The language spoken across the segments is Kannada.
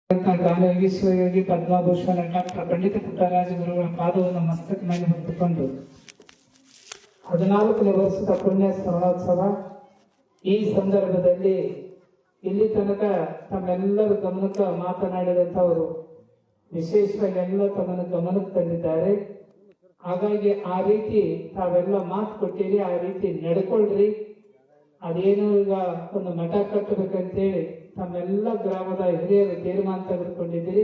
ಗಾನ ವಿಶ್ವಯೋಗಿ ಪದ್ಮಭೂಷಣ ಡಾಕ್ಟರ್ ಪಂಡಿತ ಪುಟ್ಟರಾಜ ಗುರುಗಳ ಪಾದವನ್ನು ಮಸ್ತಕ ಮೇಲೆ ಹೊತ್ತುಕೊಂಡು 14ನೇ ವರ್ಷದ ಪುಣ್ಯ ಸ್ಮರಣೋತ್ಸವ. ಈ ಸಂದರ್ಭದಲ್ಲಿ ಇಲ್ಲಿ ತನಕ ತಮ್ಮೆಲ್ಲರ ಗಮನಕ್ಕೆ ಮಾತನಾಡಿದಂಥವರು ವಿಶೇಷವಾಗಿ ಎಲ್ಲ ತಮ್ಮನ್ನು ಗಮನಕ್ಕೆ ತಂದಿದ್ದಾರೆ. ಹಾಗಾಗಿ ಆ ರೀತಿ ತಾವೆಲ್ಲ ಮಾತು ಕೊಟ್ಟಿರಿ, ಆ ರೀತಿ ನಡ್ಕೊಳ್ರಿ. ಅದೇನು ಈಗ ಒಂದು ಮಠ ಕಟ್ಟಬೇಕಂತೇಳಿ ತಮ್ಮೆಲ್ಲ ಗ್ರಾಮದ ಹಿರಿಯರು ತೀರ್ಮಾನ ತೆಗೆದುಕೊಂಡಿದ್ದೀರಿ.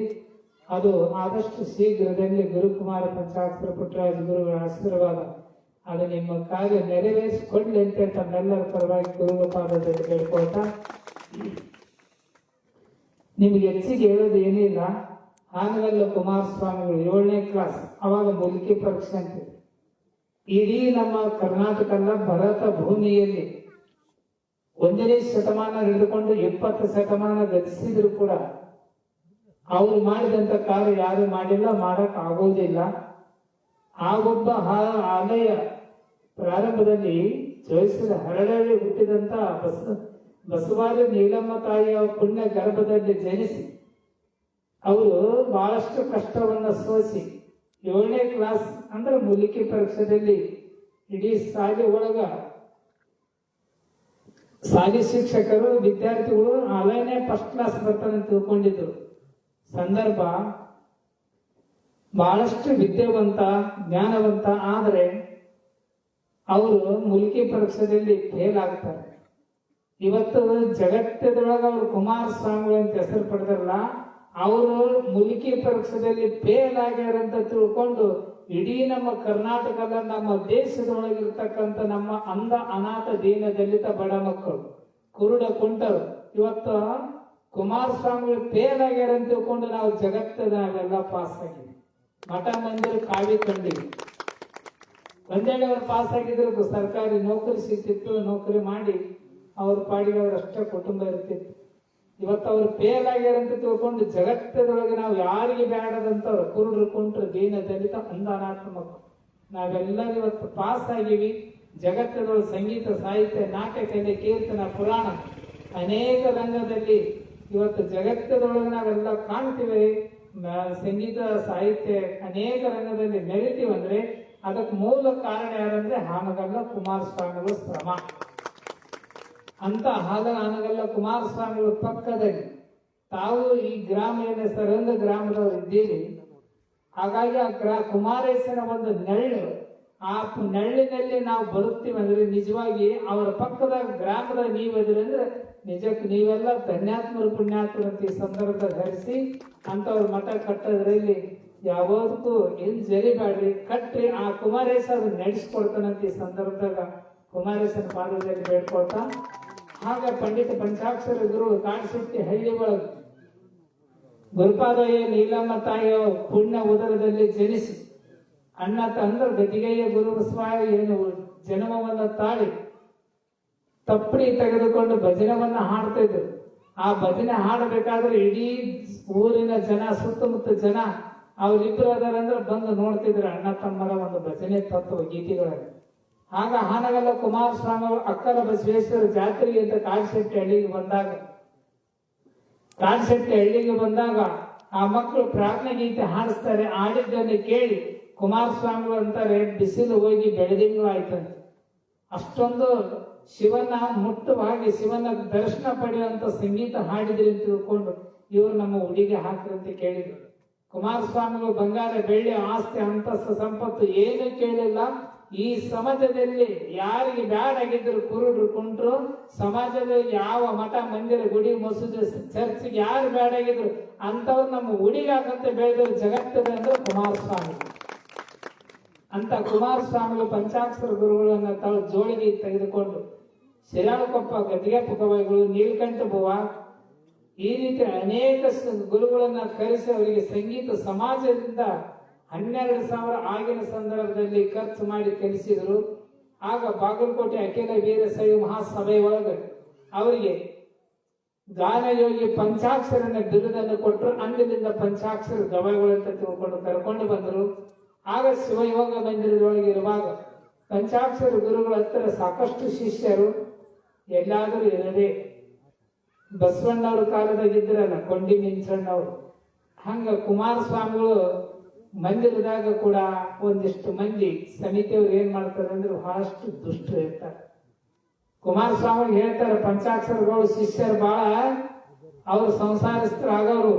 ಅದು ಆದಷ್ಟು ಶೀಘ್ರದಲ್ಲಿ ಗುರುಕುಮಾರ ಪಂಚಾಕ್ಷರ ಪುಟ್ಟರಾಜ ಗುರುಗಳ ಆಶೀರ್ವಾದ ಅದು ನಿಮ್ಮ ಕಾರ್ಯ ನೆರವೇರಿಸಿಕೊಳ್ಳಿ ಅಂತ ತಮ್ಮೆಲ್ಲರ ಪರವಾಗಿ ಗುರುಗಳ ಪಾದದಲ್ಲಿ ಕೇಳ್ಕೊಳ್ತಾ, ನಿಮ್ಗೆ ಹೆಚ್ಚಿಗೆ ಹೇಳೋದು ಏನಿಲ್ಲ. ಹಾನಗಲ್ಲ ಕುಮಾರಸ್ವಾಮಿಗಳು 7ನೇ ಕ್ಲಾಸ್, ಅವಾಗ ಮುಲ್ಕಿ ಪರೀಕ್ಷೆ ಅಂತ ಇಡೀ ನಮ್ಮ ಕರ್ನಾಟಕ ಭರತ ಭೂಮಿಯಲ್ಲಿ 1ನೇ ಶತಮಾನ ಹಿಡಿದುಕೊಂಡು 20 ಶತಮಾನ ಗತಿಸಿದ್ರು ಕೂಡ ಅವರು ಮಾಡಿದಂತ ಕಾರ್ಯ ಯಾರು ಮಾಡಿಲ್ಲ, ಮಾಡಕ್ ಆಗೋದಿಲ್ಲ. ಆಗೊಬ್ಬ ಆಲಯ ಪ್ರಾರಂಭದಲ್ಲಿ ಜೋಯಿಸಿದ ಹರಳಲ್ಲಿ ಹುಟ್ಟಿದಂತ ಬಸವಾದ ನೀಲಮ್ಮ ತಾಯಿಯ ಪುಣ್ಯ ಗರ್ಭದಲ್ಲಿ ಜನಿಸಿ ಅವರು ಬಹಳಷ್ಟು ಕಷ್ಟವನ್ನ ಸೋಸಿ 7ನೇ ಕ್ಲಾಸ್ ಅಂದ್ರೆ ಮುಲಿಕೆ ಪರೀಕ್ಷೆಯಲ್ಲಿ ಇಡೀ ಶಾಲೆ ಒಳಗ ಶಾಲೆ ಶಿಕ್ಷಕರು ವಿದ್ಯಾರ್ಥಿಗಳು ಆಲಯನೇ ಫಸ್ಟ್ ಕ್ಲಾಸ್ ಬರ್ತಾನೆ ತಿಳ್ಕೊಂಡಿದ್ರು. ಸಂದರ್ಭ ಬಹಳಷ್ಟು ವಿದ್ಯಾವಂತ ಜ್ಞಾನವಂತ, ಆದ್ರೆ ಅವರು ಮುಲ್ಕಿ ಪರೀಕ್ಷೆಯಲ್ಲಿ ಫೇಲ್ ಆಗ್ತಾರೆ. ಇವತ್ತು ಜಗತ್ತದೊಳಗ ಅವರು ಕುಮಾರಸ್ವಾಮಿಗಳು ಅಂತ ಹೆಸರು ಪಡೆದಲ್ಲ, ಅವರು ಮುಲ್ಕಿ ಪರೀಕ್ಷೆಯಲ್ಲಿ ಫೇಲ್ ಆಗ್ಯಾರಂತ ತಿಳ್ಕೊಂಡು ಇಡೀ ನಮ್ಮ ಕರ್ನಾಟಕದ ನಮ್ಮ ದೇಶದೊಳಗಿರ್ತಕ್ಕಂಥ ನಮ್ಮ ಅಂಧ ಅನಾಥ ದೀನ ದಲಿತ ಬಡ ಮಕ್ಕಳು ಕುರುಡ ಕುಂಟರು ಇವತ್ತು ಕುಮಾರಸ್ವಾಮಿಗಳು ಫೇಲ್ ಆಗ್ಯಾರ ಅಂತ ತಿಳ್ಕೊಂಡು ನಾವು ಜಗತ್ತದ ನಾವೆಲ್ಲ ಪಾಸ್ ಆಗಿದ್ವಿ. ಮಠ ಮಂದಿರ ಕಾವಿ ಕಂಡಿವಿ. ಒಂದೇಳೆ ಅವ್ರು ಪಾಸ್ ಆಗಿದ್ರು ಸರ್ಕಾರಿ ನೌಕರಿ ಸಿಗ್ತಿತ್ತು, ನೌಕರಿ ಮಾಡಿ ಅವ್ರ ಪಾಡಿಗೆ ಅವರಷ್ಟೇ ಕುಟುಂಬ ಇರ್ತಿತ್ತು. ಇವತ್ತು ಅವ್ರು ಫೇಲ್ ಆಗ್ಯಾರ ಅಂತ ತಿಳ್ಕೊಂಡು ಜಗತ್ತದೊಳಗೆ ನಾವು ಯಾರಿಗೆ ಬೇಡದಂತವ್ರು ಕುರುಡ್ರು ಕುಂಟ್ರು ದೀನ ದಲಿತ ಅಂಧ ಅನಾಥ ಮಕ್ಕಳು ನಾವೆಲ್ಲರೂ ಇವತ್ತು ಪಾಸ್ ಆಗಿವಿ. ಜಗತ್ತದೊಳಗೆ ಸಂಗೀತ, ಸಾಹಿತ್ಯ, ನಾಟ್ಯ, ಕಲೆ, ಕೀರ್ತನ, ಪುರಾಣ ಅನೇಕ ರಂಗದಲ್ಲಿ ಇವತ್ತು ಜಗತ್ತದೊಳಗೆ ನಾವೆಲ್ಲ ಕಾಣ್ತೀವಿ. ಸಂಗೀತ, ಸಾಹಿತ್ಯ ಅನೇಕ ರಂಗದಲ್ಲಿ ಮೆರಿತೀವಂದ್ರೆ ಅದಕ್ಕೆ ಮೂಲ ಕಾರಣ ಯಾರಂದ್ರೆ ಹಾನಗಲ್ಲ ಕುಮಾರಸ್ವಾಮಿಗಳು ಶ್ರಮ ಅಂತ. ಹಾನಗಲ್ಲ ಕುಮಾರಸ್ವಾಮಿಗಳ ಪಕ್ಕದಲ್ಲಿ ತಾವು ಈ ಗ್ರಾಮ ಏನೇ ಸರಂಗ ಗ್ರಾಮದವರು ಇದ್ದೀರಿ. ಹಾಗಾಗಿ ಆ ಕುಮಾರೇಶನ ಒಂದು ನೆರಳು, ಆ ನೆರಳಿನಲ್ಲಿ ನಾವು ಬರುತ್ತೀವಿ ಅಂದ್ರೆ ನಿಜವಾಗಿ ಅವರ ಪಕ್ಕದ ಗ್ರಾಮದ ನೀವದ್ರಿ ಅಂದ್ರೆ ನಿಜಕ್ಕೆ ನೀವೆಲ್ಲ ಧನ್ಯಾತ್ಮರು ಪುಣ್ಯಾತ್ಮರು ಅಂತ ಈ ಸಂದರ್ಭದಲ್ಲಿ ಧರಿಸಿ ಅಂತವ್ರ ಮಠ ಕಟ್ಟೋದ್ರಲ್ಲಿ ಯಾವದಕ್ಕೂ ಏನ್ ಜರಿಬೇಡ್ರಿ, ಕಟ್ರಿ. ಆ ಕುಮಾರೇಶ ಅದನ್ನ ನಡೆಸ್ಕೊಡ್ತಾನಂತ ಈ ಸಂದರ್ಭದಾಗ ಕುಮಾರೇಶನ ಪಾದದಲ್ಲಿ ಬೇಡ್ಕೊಳ್ತಾ, ಆಗ ಪಂಡಿತ ಪಂಚಾಕ್ಷರ ಗುರು ಕಾಡಶೆಟ್ಟಿ ಹಳ್ಳಿ ಒಳಗೆ ಗುರುಪಾದಯ್ಯ ನೀಲಮ್ಮ ತಾಯಿಯ ಪುಣ್ಯ ಉದರದಲ್ಲಿ ಜನಿಸಿ ಅಣ್ಣ ತಂದ್ರೆ ಗದಿಗೆಯ ಗುರು ಸ್ವಾಮಿ ಏನು ಜನ್ಮವನ್ನ ತಾಳಿ ತಪ್ಪಡಿ ತೆಗೆದುಕೊಂಡು ಭಜನವನ್ನ ಹಾಡ್ತಾ ಇದ್ರು. ಆ ಭಜನೆ ಹಾಡಬೇಕಾದ್ರೆ ಇಡೀ ಊರಿನ ಜನ, ಸುತ್ತಮುತ್ತ ಜನ ಅವ್ರಿಬ್ರು ಅದಾರಂದ್ರೆ ಬಂದು ನೋಡ್ತಿದ್ರು ಅಣ್ಣ ತಮ್ಮರ ಒಂದು ಭಜನೆ ತತ್ವ ಗೀತೆಗಳಲ್ಲಿ. ಆಗ ಹಾನಗಲ್ಲ ಕುಮಾರಸ್ವಾಮಿಗಳು ಅಕ್ಕಲ ಬಸವೇಶ್ವರ ಜಾತ್ರೆಗೆ ಅಂತ ಕಾಡಶೆಟ್ಟಿ ಹಳ್ಳಿಗೆ ಬಂದಾಗ ಆ ಮಕ್ಕಳು ಪ್ರಾರ್ಥನೆ ಗೀತೆ ಹಾಡಿಸ್ತಾರೆ. ಆಡಿದ್ದನ್ನು ಕೇಳಿ ಕುಮಾರಸ್ವಾಮಿಗಳು ಅಂತಾರೆ, ಬಿಸಿಲು ಹೋಗಿ ಬೆಳೆದಿಂಗಳು ಆಯ್ತಂತೆ. ಅಷ್ಟೊಂದು ಶಿವನ ಮುಟ್ಟವಾಗಿ ಶಿವನ ದರ್ಶನ ಪಡೆಯುವಂತ ಸಂಗೀತ ಹಾಡಿದ್ರಿ ಅಂತ ತಿಳ್ಕೊಂಡು ಇವರು ನಮ್ಮ ಹುಡುಗಿ ಹಾಕ್ರಂತ ಕೇಳಿದ್ರು. ಕುಮಾರಸ್ವಾಮಿಗಳು ಬಂಗಾರ, ಬೆಳ್ಳಿ, ಆಸ್ತಿ, ಅಂತಸ್ತು, ಸಂಪತ್ತು ಏನು ಕೇಳಿಲ್ಲ. ಈ ಸಮಾಜದಲ್ಲಿ ಯಾರಿಗೆ ಬ್ಯಾಡಾಗಿದ್ರು ಕುರುಡ್ರು ಕುಂಟ್ರು, ಸಮಾಜದಲ್ಲಿ ಯಾವ ಮಠ ಮಂದಿರ, ಗುಡಿ, ಮಸೂದಿ, ಚರ್ಚ್ಗೆ ಯಾರು ಬ್ಯಾಡಾಗಿದ್ರು ಅಂತವ್ರು ನಮ್ಮ ಹುಡುಗಾಕಂತ ಬೆಳೆದ್ರು ಜಗತ್ತದ ಅಂದ್ರೆ ಕುಮಾರಸ್ವಾಮಿ ಅಂತ. ಕುಮಾರಸ್ವಾಮಿಗಳು ಪಂಚಾಕ್ಷರ ಗುರುಗಳನ್ನ ತಾವು ಜೋಳಿಗೆ ತೆಗೆದುಕೊಂಡು ಶಿರಾಳಕೊಪ್ಪ ಗದಿಗೆಪ್ಪ ಗವಾಯಿಗಳು, ನೀಲಕಂಠ ಬುವ ಈ ರೀತಿ ಅನೇಕ ಗುರುಗಳನ್ನ ಕರೆಸಿ ಅವರಿಗೆ ಸಂಗೀತ ಸಮಾಜದಿಂದ 12,000 ಆಗಿನ ಸಂದರ್ಭದಲ್ಲಿ ಖರ್ಚು ಮಾಡಿ ಕಲಿಸಿದ್ರು. ಆಗ ಬಾಗಲಕೋಟೆ ಅಖಿಲ ವೀರಶೈವ ಮಹಾಸಭೆ ಒಳಗೆ ಅವರಿಗೆ ಗಾನಯೋಗಿ ಪಂಚಾಕ್ಷರನ ಬಿರುದನ್ನು ಕೊಟ್ಟರು. ಅಂದಿನಿಂದ ಪಂಚಾಕ್ಷರ ಗವಾಯಿಗಳಂತ ತಿಳ್ಕೊಂಡು ಕರ್ಕೊಂಡು ಬಂದರು. ಆಗ ಶಿವಯೋಗ ಮಂದಿರದೊಳಗೆ ಇರುವಾಗ ಪಂಚಾಕ್ಷರ ಗುರುಗಳ ಹತ್ತಿರ ಸಾಕಷ್ಟು ಶಿಷ್ಯರು ಎಲ್ಲಾದರೂ ಇರದೆ ಬಸವಣ್ಣವ್ರ ಕಾಲದಾಗ ಇದ್ರಲ್ಲ ಕೊಂಡಿ ಮಿಂಚಣ್ಣವ್ರು, ಹಂಗ ಕುಮಾರಸ್ವಾಮಿಗಳು ಮಂದಿರದಾಗ ಕೂಡ ಒಂದಿಷ್ಟು ಮಂದಿ ಸಮಿತಿಯವ್ರು ಏನ್ ಮಾಡ್ತಾರೆ ಅಂದ್ರೆ ಬಹಳಷ್ಟು ದುಷ್ಟರು ಇರ್ತಾರೆ. ಕುಮಾರಸ್ವಾಮಿ ಹೇಳ್ತಾರೆ ಪಂಚಾಕ್ಷರಗಳು ಶಿಷ್ಯರು ಬಹಳ ಅವ್ರು ಸಂಸಾರಸ್ಥರು ಆಗೋರು,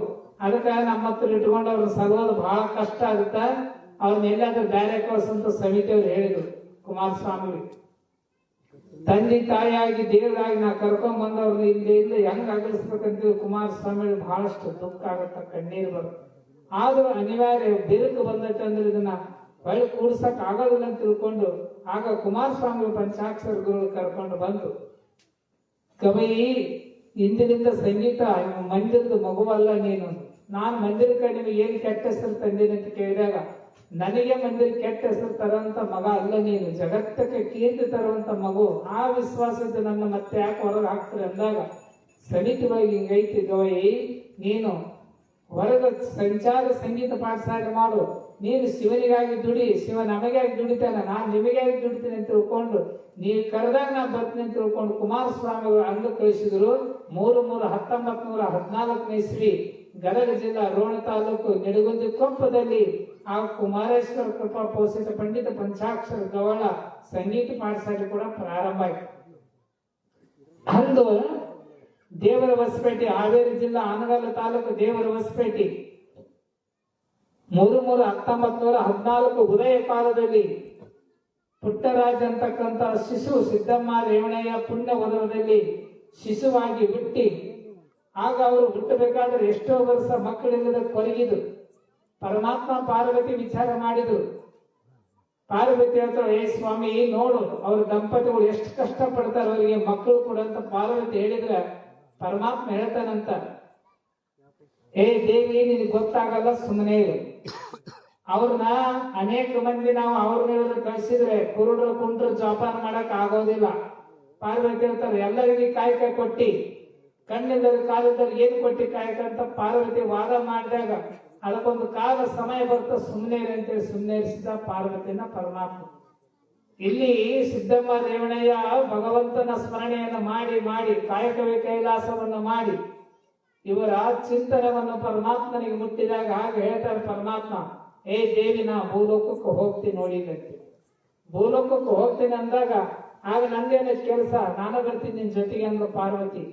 ಅದಕ್ಕೆ ನಮ್ಮ ಹತ್ರ ಇಟ್ಕೊಂಡು ಅವ್ರ ಸಲುವಾಗಿ ಬಹಳ ಕಷ್ಟ ಆಗುತ್ತ, ಅವ್ರನ್ನ ಎಲ್ಲಾದ್ರೂ ಬೇರೆ ಕಳ್ಸಂತ ಸಮಿತಿಯವ್ರು ಹೇಳಿದ್ರು ಕುಮಾರಸ್ವಾಮಿ. ತಂದೆ ತಾಯಿಯಾಗಿ ದೇವರಾಗಿ ನಾ ಕರ್ಕೊಂಡ್ ಬಂದವ್ರನ್ನ ಇಲ್ಲಿ ಹೆಂಗ್ ಅಗಲಿಸ್ಬೇಕಂತ ಕುಮಾರಸ್ವಾಮಿ ಬಹಳಷ್ಟು ದುಃಖ ಆಗತ್ತ, ಕಣ್ಣೀರು ಬರುತ್ತೆ. ಆದ್ರೂ ಅನಿವಾರ್ಯ ಬಿರುಕು ಬಂದೈತೆ ಅಂದ್ರೆ ಇದನ್ನ ಹೊಳ್ಳಿ ಕೂಡ್ಸಕ್ ಆಗೋದಿಲ್ಲ ಅಂತ ತಿಳ್ಕೊಂಡು ಆಗ ಕುಮಾರಸ್ವಾಮಿ ಪಂಚಾಕ್ಷರ ಗುರುಗಳು ಕರ್ಕೊಂಡು ಬಂದು, ಕವಿ ಇಂದಿನಿಂದ ಸಂಗೀತ ಮಂದಿರದ ಮಗುವಲ್ಲ ನೀನು, ನಾನು ಮಂದಿರಕ್ಕೆ ನಿಮಗೆ ಏನ್ ಕೆಟ್ಟ ಹೆಸರು ತಂದೀನಿ ಅಂತ ಕೇಳಿದಾಗ, ನನಗೆ ಮಂದಿರ ಕೆಟ್ಟ ಹೆಸರು ತರುವಂತ ಮಗ ಅಲ್ಲ ನೀನು, ಜಗತ್ತಕ್ಕೆ ಕೀರ್ತಿ ತರುವಂತ ಮಗು. ಆ ವಿಶ್ವಾಸದ ನನ್ನ ಮತ್ತೆ ಯಾಕೆ ಹೊರಗೆ ಹಾಕ್ತಾರೆ ಅಂದಾಗ, ಸಮಿತಿ ಒಳಗೆ ಹಿಂಗೈತಿ ಗವಯಿ, ನೀನು ಹೊರಗೆ ಸಂಚಾರ ಸಂಗೀತ ಪಾಠಶಾಲೆ ಮಾಡು, ನೀನು ಶಿವನಿಗಾಗಿ ದುಡಿ, ಶಿವ ನಮಗಾಗಿ ದುಡಿತಾನೆ, ನಾನು ನಿಮಗಾಗಿ ದುಡಿತೀನಿ ಅಂತ ತಿಳ್ಕೊಂಡು ನೀವು ಕರೆದಾಗ ನಾ ಬರ್ತೀನಿ ಅಂತ ತಿಳ್ಕೊಂಡು ಕುಮಾರಸ್ವಾಮಿಗಳು ಅಂಗ ಕಳಿಸಿದ್ರು. 1914 ಇಸ್ವಿ ಗದಗ ಜಿಲ್ಲಾ ರೋಣ ತಾಲೂಕು ನಿಡಗುಂದಿ ಕೊಪ್ಪದಲ್ಲಿ ಆ ಕುಮಾರೇಶ್ವರ ಕೃಪಾ ಪೋಷಿತ ಪಂಡಿತ ಪಂಚಾಕ್ಷರ ಗವಳ ಸಂಗೀತ ಪಾಠಶಾಲೆ ಕೂಡ ಪ್ರಾರಂಭ ಆಯಿತು. ಅಂದು ದೇವರ ಹೊಸಪೇಟೆ, ಹಾವೇರಿ ಜಿಲ್ಲಾ ಆನಗಲ್ಲ ತಾಲೂಕು ದೇವರ ಹೊಸಪೇಟೆ 1914 ಉದಯ ಕಾಲದಲ್ಲಿ ಪುಟ್ಟರಾಜ ಅಂತಕ್ಕಂಥ ಶಿಶು ಸಿದ್ದಮ್ಮ ರೇವಣಯ್ಯ ಪುಣ್ಯ ವದನದಲ್ಲಿ ಶಿಶುವಾಗಿ ಹುಟ್ಟಿ, ಆಗ ಅವರು ಹುಟ್ಟಬೇಕಾದ್ರೆ ಎಷ್ಟೋ ವರ್ಷ ಮಕ್ಕಳಿಲ್ಲದ ಕೊರಗಿದ್ರು. ಪರಮಾತ್ಮ ಪಾರ್ವತಿ ವಿಚಾರ ಮಾಡಿದ್ರು. ಪಾರ್ವತಿ ಹೇಳ್ತಾಳೆ, ಏ ಸ್ವಾಮಿ ನೋಡು ಅವ್ರ ದಂಪತಿಗಳು ಎಷ್ಟು ಕಷ್ಟ ಪಡ್ತಾರೆ, ಅವರಿಗೆ ಮಕ್ಕಳು ಕೂಡ ಅಂತ ಪಾರ್ವತಿ ಹೇಳಿದ್ರೆ ಪರಮಾತ್ಮ ಹೇಳ್ತಾನಂತ, ಏ ದೇವಿ ನಿನಗೆ ಗೊತ್ತಾಗಲ್ಲ, ಸುಮ್ಮನೆ ಇರು. ಅವ್ರನ್ನ ಅನೇಕ ಮಂದಿ ನಾವು ಅವ್ರನ್ನ ಕಳಿಸಿದ್ರೆ ಕುರುಡ್ರ ಕುಂಡ್ರ ಜೋಪಾನ ಮಾಡಕ್ ಆಗೋದಿಲ್ಲ. ಪಾರ್ವತಿ ಹೇಳ್ತಾರೆ, ಎಲ್ಲರಿಗೆ ಕಾಯಕ ಕೊಟ್ಟಿ, ಕಣ್ಣಿಲ್ಲದ ಕಾಲದಲ್ಲಿ ಏನ್ ಕೊಟ್ಟಿ ಕಾಯಕ ಅಂತ ಪಾರ್ವತಿ ವಾದ ಮಾಡಿದಾಗ, ಅದಕ್ಕೊಂದು ಕಾಲ ಸಮಯ ಬರ್ತಾ ಸುಮ್ಮನೆ ಇರಂತೆ ಸುಮ್ಮನೆ ಇರಿಸಿದ ಪಾರ್ವತಿನ ಪರಮಾತ್ಮ. ಇಲ್ಲಿ ಸಿದ್ದಮ್ಮ ರೇವಣಯ್ಯ ಭಗವಂತನ ಸ್ಮರಣೆಯನ್ನು ಮಾಡಿ ಮಾಡಿ ಕಾಯಕವೇ ಕೈಲಾಸವನ್ನು ಮಾಡಿ ಇವರ ಚಿಂತನವನ್ನು ಪರಮಾತ್ಮನಿಗೆ ಮುಟ್ಟಿದಾಗ ಹಾಗೆ ಹೇಳ್ತಾರೆ ಪರಮಾತ್ಮ, ಏ ದೇವಿ ನಾ ಭೂಲೋಕಕ್ಕೆ ಹೋಗ್ತೀನಿ ನೋಡಿದಂತೆ. ಭೂಲೋಕಕ್ಕೆ ಹೋಗ್ತೀನಿ ಅಂದಾಗ ಆಗ ನಂದೇನ ಕೆಲಸ, ನಾನು ಬರ್ತೀನಿ ನಿನ್ ಜೊತೆಗೆ ಅಂದ ಪಾರ್ವತಿ.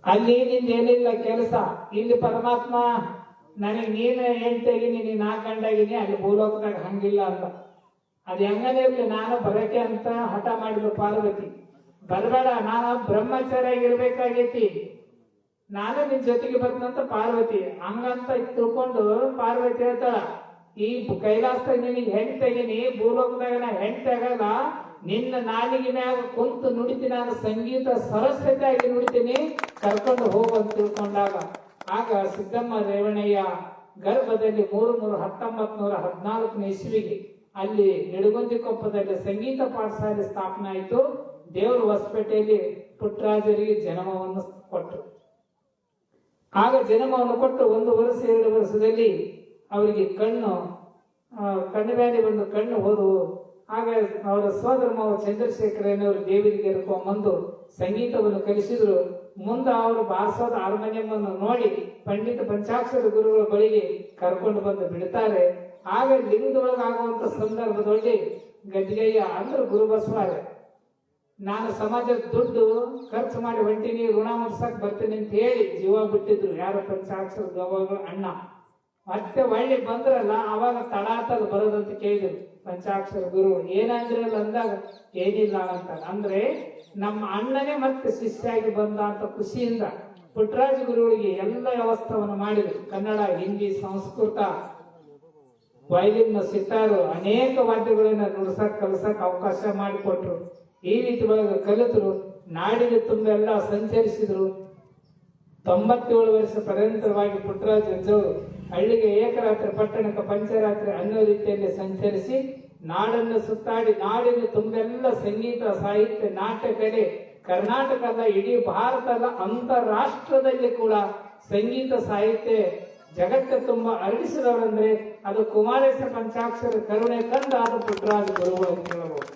ಅಲ್ಲಿ ನಿಂದೇನಿಲ್ಲ ಕೆಲಸ, ಇಲ್ಲಿ ಪರಮಾತ್ಮ ನನಗೆ ನೀನು ಹೇಳ್ತೇಗಿನಿ, ನೀನ್ ಆ ಗಂಡಾಗಿನಿ, ಅಲ್ಲಿ ಭೂಲೋಕದಾಗ ಹಂಗಿಲ್ಲ ಅಂತ. ಅದ್ ಹೆಂಗನೇ ಇರ್ಲಿ, ನಾನು ಬರಕೆ ಅಂತ ಹಠ ಮಾಡಿದ್ರು ಪಾರ್ವತಿ. ಬರಬೇಡ, ನಾನು ಬ್ರಹ್ಮಚಾರಿಯಾಗಿ ಇರ್ಬೇಕಾಗೈತಿ, ನಾನು ನಿನ್ ಜೊತೆಗೆ ಬರ್ತಂತ ಪಾರ್ವತಿ. ಹಂಗಂತ ತಿಳ್ಕೊಂಡು ಪಾರ್ವತಿ ಹೇಳ್ತಾಳ, ಈ ಕೈಲಾಸದಾಗ ನಿನಗೆ ಹೆಣ್ ತೆಗಿನಿ, ಭೂಲೋಕದಾಗ ನಾ ಹೆಣ್ ತೆಗಲ್ಲ, ನಿನ್ನ ನಾಲಿಗೆ ಮ್ಯಾಗ ಕುಂತು ನುಡಿತೀನಿ, ನಾನು ಸಂಗೀತ ಸರಸ್ವತಿಯಾಗಿ ನುಡಿತೀನಿ, ಕರ್ಕೊಂಡು ಹೋಗು ಅಂತ ತಿಳ್ಕೊಂಡಾಗ ಆಗ ಸಿದ್ದಮ್ಮ ರೇವಣಯ್ಯ ಗರ್ಭದಲ್ಲಿ 1914 ಇಸ್ವಿಗೆ ಅಲ್ಲಿ ನಿಡಗುಂದಿ ಕೊಪ್ಪದಲ್ಲಿ ಸಂಗೀತ ಪಾಠಶಾಲೆ ಸ್ಥಾಪನೆ ಆಯಿತು. ದೇವರ ಹೊಸಪೇಟೆಯಲ್ಲಿ ಪುಟ್ಟರಾಜರಿಗೆ ಜನ್ಮವನ್ನು ಕೊಟ್ಟರು. ಆಗ ಜನ್ಮವನ್ನು ಕೊಟ್ಟು 1 ವರ್ಷ 2 ವರ್ಷದಲ್ಲಿ ಅವರಿಗೆ ಕಣ್ಣು ಮೇಲೆ ಒಂದು ಕಣ್ಣು ಹೋದವು. ಆಗ ಅವರ ಸೋದರ ಮಾವ ಚಂದ್ರಶೇಖರನವರು ದೇವರಿಗೆ ಕರ್ಕೊಂಡ್ಬಂದು ಸಂಗೀತವನ್ನು ಕಲಿಸಿದ್ರು. ಮುಂದೆ ಅವರು ಬಾರಿಸೋದ ಹಾರ್ಮೋನಿಯಂ ನೋಡಿ ಪಂಡಿತ ಪಂಚಾಕ್ಷರ ಗುರುಗಳ ಬಳಿಗೆ ಕರ್ಕೊಂಡು ಬಂದು ಬಿಡ್ತಾರೆ. ಆಗ ಲಿಂಗದೊಳಗಾಗುವಂತ ಸಂದರ್ಭದೊಳಗೆ ಗದ್ದಿಗೆಯ್ಯ ಅಂದ್ರೆ ಗುರು ಬಸವಾರ, ನಾನು ಸಮಾಜದ ದುಡ್ಡು ಖರ್ಚು ಮಾಡಿ ಹೊಂಟಿನಿ, ಋಣ ಮುಟ್ಸಕ್ ಬರ್ತೀನಿ ಅಂತ ಹೇಳಿ ಜೀವ ಬಿಟ್ಟಿದ್ರು. ಯಾರು ಪಂಚಾಕ್ಷರ ಗವಾಗಳ ಅಣ್ಣ. ಮತ್ತೆ ಒಳ್ಳೆ ಬಂದ್ರಲ್ಲ, ಅವಾಗ ತಡಾತಲ್ ಬರೋದಂತ ಕೇಳಿದ್ರು ಪಂಚಾಕ್ಷರ ಗುರು. ಏನಂದ್ರಲ್ಲ ಅಂದಾಗ ಏನಿಲ್ಲ ಅಂತ ಅಂದ್ರೆ ನಮ್ಮ ಅಣ್ಣನೇ ಮತ್ತೆ ಶಿಷ್ಯಾಗಿ ಬಂದ ಅಂತ ಖುಷಿಯಿಂದ ಪುಟ್ಟರಾಜ ಗುರುಗಳಿಗೆ ಎಲ್ಲ ವ್ಯವಸ್ಥೆಯನ್ನು ಮಾಡಿದ್ರು. ಕನ್ನಡ, ಹಿಂದಿ, ಸಂಸ್ಕೃತ, ವಯಲಿನ್, ಸಿತಾರು ಅನೇಕ ವಾದ್ಯಗಳನ್ನ ನುಡ್ಸಕ್ ಕಲಸಕ್ ಅವಕಾಶ ಮಾಡಿಕೊಟ್ರು. ಈ ರೀತಿ ಒಳಗೆ ಕಲಿತರು. ನಾಡಿನ ತುಂಬೆಲ್ಲ ಸಂಚರಿಸಿದ್ರು. 97 ವರ್ಷ ಪರ್ಯಂತರವಾಗಿ ಪುಟ್ಟರಾಜ ಅಜ್ಜವರು ಹಳ್ಳಿಗೆ ಏಕರಾತ್ರಿ, ಪಟ್ಟಣಕ್ಕೆ ಪಂಚರಾತ್ರಿ ಅನ್ನೋ ರೀತಿಯಲ್ಲಿ ಸಂಚರಿಸಿ ನಾಡನ್ನು ಸುತ್ತಾಡಿ ನಾಡಿನ ತುಂಬೆಲ್ಲ ಸಂಗೀತ, ಸಾಹಿತ್ಯ, ನಾಟ್ಯ ಕಲೆ, ಕರ್ನಾಟಕ ಅಲ್ಲ ಇಡೀ ಭಾರತ ಅಲ್ಲ ಅಂತಾರಾಷ್ಟ್ರದಲ್ಲಿ ಕೂಡ ಸಂಗೀತ ಸಾಹಿತ್ಯ ಜಗತ್ತ ತುಂಬ ಅರಳಿಸಿದವರಂದ್ರೆ ಅದು ಕುಮಾರೇಶ ಪಂಚಾಕ್ಷರ ಕರುಣೆ ಕಂಡ ಆದ ಪುಟ್ಟರಾಜ ಗುರುಗಳು ಅಂತ ಹೇಳಬಹುದು.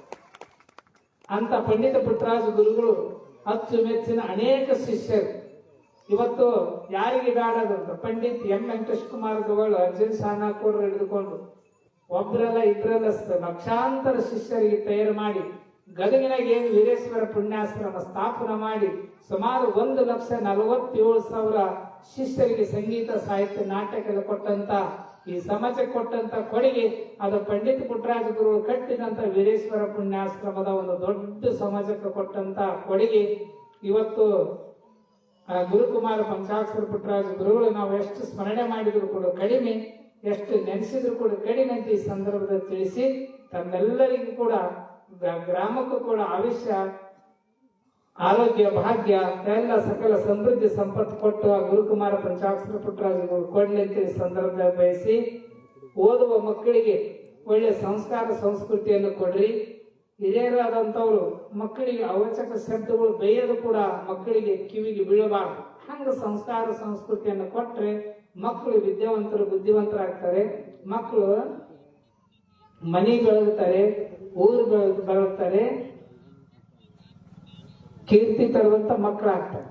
ಅಂತ ಪಂಡಿತ ಪುಟ್ಟರಾಜ ಗುರುಗಳು ಅಚ್ಚುಮೆಚ್ಚಿನ ಅನೇಕ ಶಿಷ್ಯರು. ಇವತ್ತು ಯಾರಿಗೆ ಬೇಡದಂತ ಪಂಡಿತ್ ಎಂ ವೆಂಕಟೇಶ್ ಕುಮಾರ್ ಗವಾಳು ಅರ್ಜುನ್ ಸಾನಾಕೋರ್ ಹಿಡಿದುಕೊಂಡು ಒಬ್ರಲ್ಲ ಇಬ್ರಲ್ಲ ಲಕ್ಷಾಂತರ ಶಿಷ್ಯರಿಗೆ ತಯಾರು ಮಾಡಿ ಗದಗಿನಾಗ ಏನು ವೀರೇಶ್ವರ ಪುಣ್ಯಾಶ್ರಮ ಸ್ಥಾಪನೆ ಮಾಡಿ ಸುಮಾರು 1,47,000 ಶಿಷ್ಯರಿಗೆ ಸಂಗೀತ ಸಾಹಿತ್ಯ ನಾಟಕ ಕೊಟ್ಟಂತ ಈ ಸಮಾಜಕ್ಕೆ ಕೊಟ್ಟಂತ ಕೊಡುಗೆ ಅದು ಪಂಡಿತ್ ಪುಟ್ಟರಾಜ ಗುರುಗಳು ಕಟ್ಟಿದಂತ ವೀರೇಶ್ವರ ಪುಣ್ಯಾಶ್ರಮದ ಒಂದು ದೊಡ್ಡ ಸಮಾಜಕ್ಕೆ ಕೊಟ್ಟಂತ ಕೊಡುಗೆ. ಇವತ್ತು ಗುರುಕುಮಾರ ಪಂಚಾಕ್ಷರ ಪುಟ್ಟರಾಜ ಗುರುಗಳು ನಾವು ಎಷ್ಟು ಸ್ಮರಣೆ ಮಾಡಿದ್ರು ಕೂಡ ಕಡಿಮೆ, ಎಷ್ಟು ನೆನೆಸಿದ್ರು ಕೂಡ ಕಡಿಮೆ ಅಂತ ಈ ಸಂದರ್ಭದಲ್ಲಿ ತಿಳಿಸಿ ತಮ್ಮೆಲ್ಲರಿಗೂ ಕೂಡ ಗ್ರಾಮಕ್ಕೂ ಕೂಡ ಆಯುಷ್ಯ ಆರೋಗ್ಯ ಭಾಗ್ಯ ಎಲ್ಲ ಸಕಲ ಸಮೃದ್ಧಿ ಸಂಪತ್ತು ಕೊಟ್ಟು ಆ ಗುರುಕುಮಾರ ಪಂಚಾಕ್ಷರ ಪುಟ್ಟರಾಜಗಳು ಕೊಡ್ಲಿ ಅಂತ ಈ ಸಂದರ್ಭದಲ್ಲಿ ಬಯಸಿ ಓದುವ ಮಕ್ಕಳಿಗೆ ಒಳ್ಳೆ ಸಂಸ್ಕಾರ ಸಂಸ್ಕೃತಿಯನ್ನು ಕೊಡ್ರಿ. ಹಿರಿಯರಾದಂಥವ್ರು ಮಕ್ಕಳಿಗೆ ಅವಚಕ ಶಬ್ದಗಳು ಬೈಯೋದು ಕೂಡ ಮಕ್ಕಳಿಗೆ ಕಿವಿಗೆ ಬೀಳಬಾರ್ದು. ಹಂಗ ಸಂಸ್ಕಾರ ಸಂಸ್ಕೃತಿಯನ್ನು ಕೊಟ್ರೆ ಮಕ್ಕಳು ವಿದ್ಯಾವಂತರು ಬುದ್ಧಿವಂತರಾಗ್ತಾರೆ. ಮಕ್ಕಳು ಮನೆ ಬೆಳಗ್ತಾರೆ, ಊರು ಬೆಳಗ್ತಾರೆ, ಕೀರ್ತಿ ತರುವಂತ ಮಕ್ಕಳಾಗ್ತಾರೆ.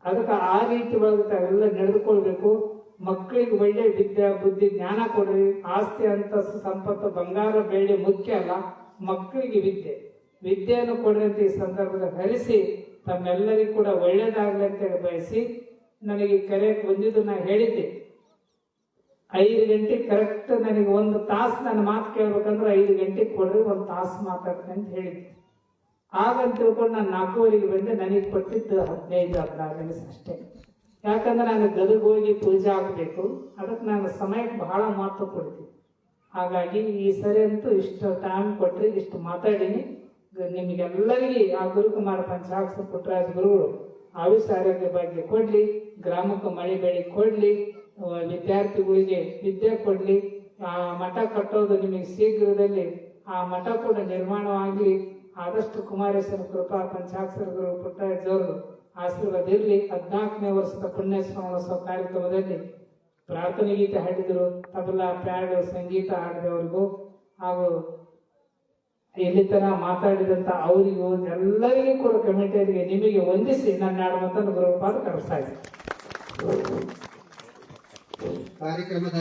ಅದಕ್ಕೆ ಆ ರೀತಿ ಒಳಗೆ ಎಲ್ಲ ನಡೆದುಕೊಳ್ಬೇಕು. ಮಕ್ಕಳಿಗೆ ಒಳ್ಳೆ ವಿದ್ಯೆ ಬುದ್ಧಿ ಜ್ಞಾನ ಕೊಡ್ರಿ. ಆಸ್ತಿ ಅಂತಸ್ತು ಸಂಪತ್ತು ಬಂಗಾರ ಬೆಳ್ಳಿ ಮುಖ್ಯ ಅಲ್ಲ, ಮಕ್ಕಳಿಗೆ ವಿದ್ಯೆಯನ್ನು ಕೊಡ್ರಿ ಅಂತ ಈ ಸಂದರ್ಭದಲ್ಲಿ ಹರಿಸಿ ತಮ್ಮೆಲ್ಲರಿಗೂ ಕೂಡ ಒಳ್ಳೇದಾಗ್ಲಿ ಅಂತ ಬಯಸಿ ನನಗೆ ಕರೆ ಬಂದಿದ್ದು ನಾ ಹೇಳಿದ್ದೆ 5 ಗಂಟೆ ಕರೆಕ್ಟ್ ನನಗೆ 1 ತಾಸು ನನ್ನ ಮಾತು ಕೇಳ್ಬೇಕಂದ್ರೆ 5 ಗಂಟೆಗೆ ಕೊಡ್ರಿ, 1 ತಾಸು ಮಾತಾಡ್ತೀನಿ ಅಂತ ಹೇಳಿದ್ದೆ. ಆಗಂತ ತಿಳ್ಕೊಂಡು ನಾನು 4:15 ಬಂದೆ. ನನಗೆ ಕೊಟ್ಟಿದ್ದು 15-16 ನಿಮಿಷ ಅಷ್ಟೇ. ಯಾಕಂದ್ರೆ ನಾನು ಗದಗ ಹೋಗಿ ಪೂಜೆ ಆಗಬೇಕು, ಅದಕ್ಕೆ ನಾನು ಸಮಯಕ್ಕೆ ಬಹಳ ಮಹತ್ವ ಕೊಡ್ತೀನಿ. ಹಾಗಾಗಿ ಈ ಸರಿ ಅಂತೂ ಇಷ್ಟು ಟೈಮ್ ಕೊಟ್ರಿ, ಇಷ್ಟು ಮಾತಾಡೀನಿ. ನಿಮಗೆಲ್ಲರಿಗೆ ಆ ಗುರುಕುಮಾರ ಪಂಚಾಕ್ಷರ ಪುಟ್ಟರಾಜ ಗುರುಗಳು ಆಯುಷ್ಯ ಆರೋಗ್ಯ ಬಗ್ಗೆ ಕೊಡ್ಲಿ, ಗ್ರಾಮಕ್ಕೆ ಮಳೆ ಬೆಳೆ ಕೊಡ್ಲಿ, ವಿದ್ಯಾರ್ಥಿಗಳಿಗೆ ವಿದ್ಯೆ ಕೊಡ್ಲಿ. ಆ ಮಠ ಕಟ್ಟೋದು ನಿಮಗೆ ಶೀಘ್ರದಲ್ಲಿ ಆ ಮಠ ಕೂಡ ನಿರ್ಮಾಣವಾಗಲಿ. ಆದಷ್ಟು ಕುಮಾರೇಶ್ವರ ಕೃಪಾ ಪಂಚಾಕ್ಷರ ಗುರು ಪುಟ್ಟರಾಜ್ ಅವರು ಆಶೀರ್ವಾದ ಇರಲಿ. 14ನೇ ವರ್ಷದ ಪುಣ್ಯ ಸ್ಮರಣೋತ್ಸವ ಕಾರ್ಯಕ್ರಮದಲ್ಲಿ ಪ್ರಾರ್ಥನೆ ಗೀತೆ ಹಾಡಿದರು, ತಬಲಾ ಪ್ಯಾಡ್ ಸಂಗೀತ ಹಾಡಿದವರಿಗೂ ಹಾಗೂ ಇಲ್ಲಿ ತನ ಮಾತಾಡಿದಂತ ಅವರಿಗೂ ಎಲ್ಲರಿಗೂ ಕೂಡ ಕಮಿಟಿಯವರಿಗೆ ನಿಮಗೆ ವಂದಿಸಿ ನನ್ನ 2 ಮಾತನ್ನು ಗುರುಪಾದ ಕಳಿಸ್ತಾ ಇದ್ದೀನಿ. ಕಾರ್ಯಕ್ರಮದ